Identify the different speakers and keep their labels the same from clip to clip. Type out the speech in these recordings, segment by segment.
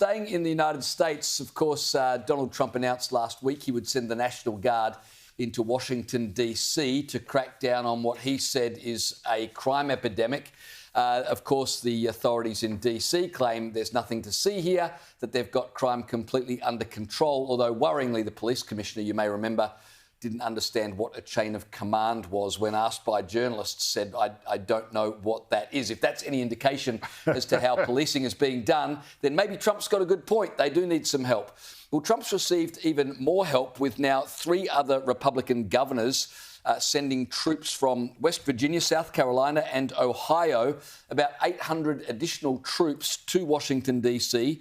Speaker 1: staying in the United States, of course, Donald Trump announced last week he would send the National Guard into Washington, D.C. to crack down on what he said is a crime epidemic. Of course, the authorities in D.C. claim there's nothing to see here, that they've got crime completely under control, although worryingly, the police commissioner, you may remember, didn't understand what a chain of command was when asked by journalists, said, I don't know what that is. If that's any indication as to how policing is being done, then maybe Trump's got a good point. They do need some help. Well, Trump's received even more help with now 3 other Republican governors sending troops from West Virginia, South Carolina and Ohio, about 800 additional troops to Washington, D.C.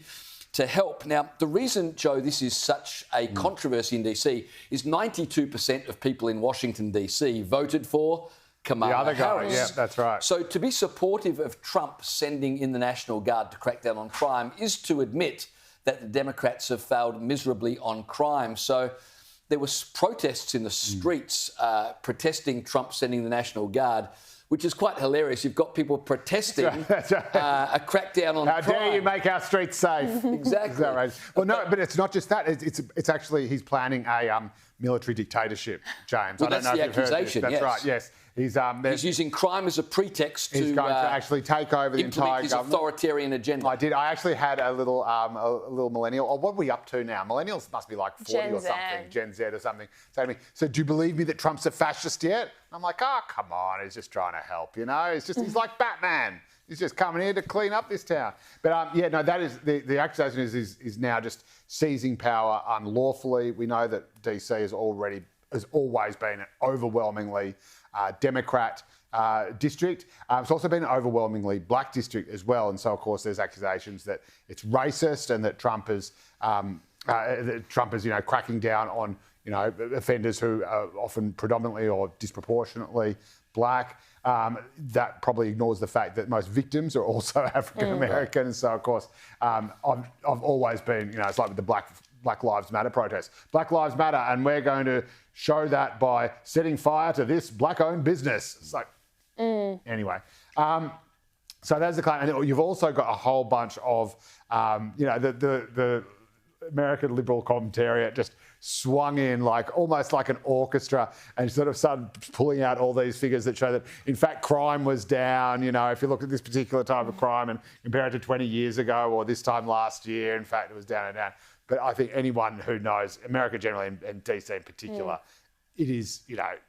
Speaker 1: to help. Now, the reason, Joe, this is such a controversy in D.C. is 92% of people in Washington, D.C. voted for Kamala Harris.
Speaker 2: The other guy, yeah, that's right.
Speaker 1: So to be supportive of Trump sending in the National Guard to crack down on crime is to admit that the Democrats have failed miserably on crime. So there were protests in the streets protesting Trump sending the National Guard, which is quite hilarious. You've got people protesting
Speaker 2: That's right.
Speaker 1: a crackdown on crime.
Speaker 2: How dare you make our streets safe?
Speaker 1: Exactly.
Speaker 2: Is that right? Well, no, but it's not just that. It's actually he's planning a military dictatorship, James.
Speaker 1: Well,
Speaker 2: I don't know
Speaker 1: that's
Speaker 2: if
Speaker 1: the
Speaker 2: you've heard this.
Speaker 1: accusation,
Speaker 2: That's
Speaker 1: yes.
Speaker 2: right, yes.
Speaker 1: He's using crime as a pretext
Speaker 2: he's
Speaker 1: to
Speaker 2: going to actually take over the entire
Speaker 1: his
Speaker 2: government.
Speaker 1: authoritarian agenda.
Speaker 2: I actually had a little millennial. Oh, what are we up to now? Millennials must be like 40 or something, Gen Z or something. Say to me, so do you believe me that Trump's a fascist yet? I'm like, oh, come on, he's just trying to help, you know? He's like Batman. He's just coming here to clean up this town. But that is the accusation is now just seizing power unlawfully. We know that DC has always been an overwhelmingly Democrat district. It's also been an overwhelmingly black district as well. And so, of course, there's accusations that it's racist and that Trump is cracking down on, offenders who are often predominantly or disproportionately black. That probably ignores the fact that most victims are also African American. And so, of course, I've always been, it's like with the Black Lives Matter protests. Black Lives Matter, and we're going to show that by setting fire to this black-owned business. It's like, anyway. So that's the claim. And you've also got a whole bunch of, the American liberal commentariat just swung in almost like an orchestra and sort of started pulling out all these figures that show that, in fact, crime was down. If you look at this particular type of crime and compare it to 20 years ago or this time last year, in fact, it was down and down. But I think anyone who knows America generally and DC in particular, it is,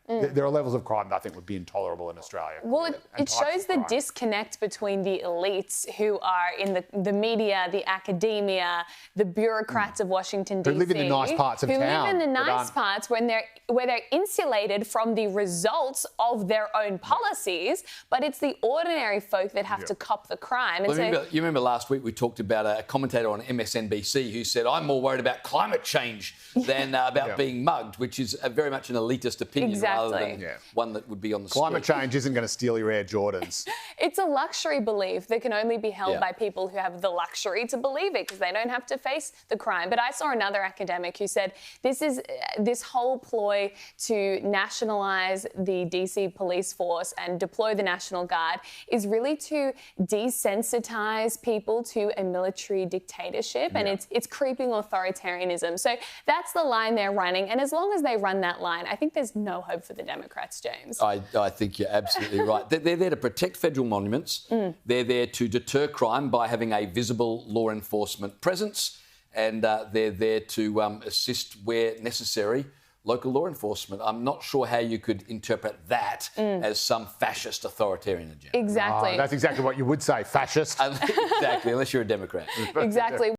Speaker 2: there are levels of crime that I think would be intolerable in Australia.
Speaker 3: Well, it shows the disconnect between the elites who are in the media, the academia, the bureaucrats of Washington, D.C.
Speaker 2: Who live in the nice parts of town.
Speaker 3: Who live in the nice parts where they're insulated from the results of their own policies, but it's the ordinary folk that have to cop the crime. And
Speaker 1: you remember last week we talked about a commentator on MSNBC who said, I'm more worried about climate change than about being mugged, which is very much an elitist opinion rather than one that would be on the street.
Speaker 2: Climate change isn't going to steal your Air Jordans.
Speaker 3: It's a luxury belief that can only be held by people who have the luxury to believe it because they don't have to face the crime. But I saw another academic who said this whole ploy to nationalise the DC police force and deploy the National Guard is really to desensitise people to a military dictatorship and it's creeping authoritarianism. So that's the line they're running. And as long as they run that line, I think there's no hope for the Democrats, James.
Speaker 1: I think you're absolutely right. They're there to protect federal monuments. They're there to deter crime by having a visible law enforcement presence. And they're there to assist where necessary local law enforcement. I'm not sure how you could interpret that as some fascist authoritarian agenda.
Speaker 3: Exactly.
Speaker 2: That's exactly what you would say, fascist.
Speaker 1: Exactly, unless you're a Democrat.
Speaker 3: Exactly.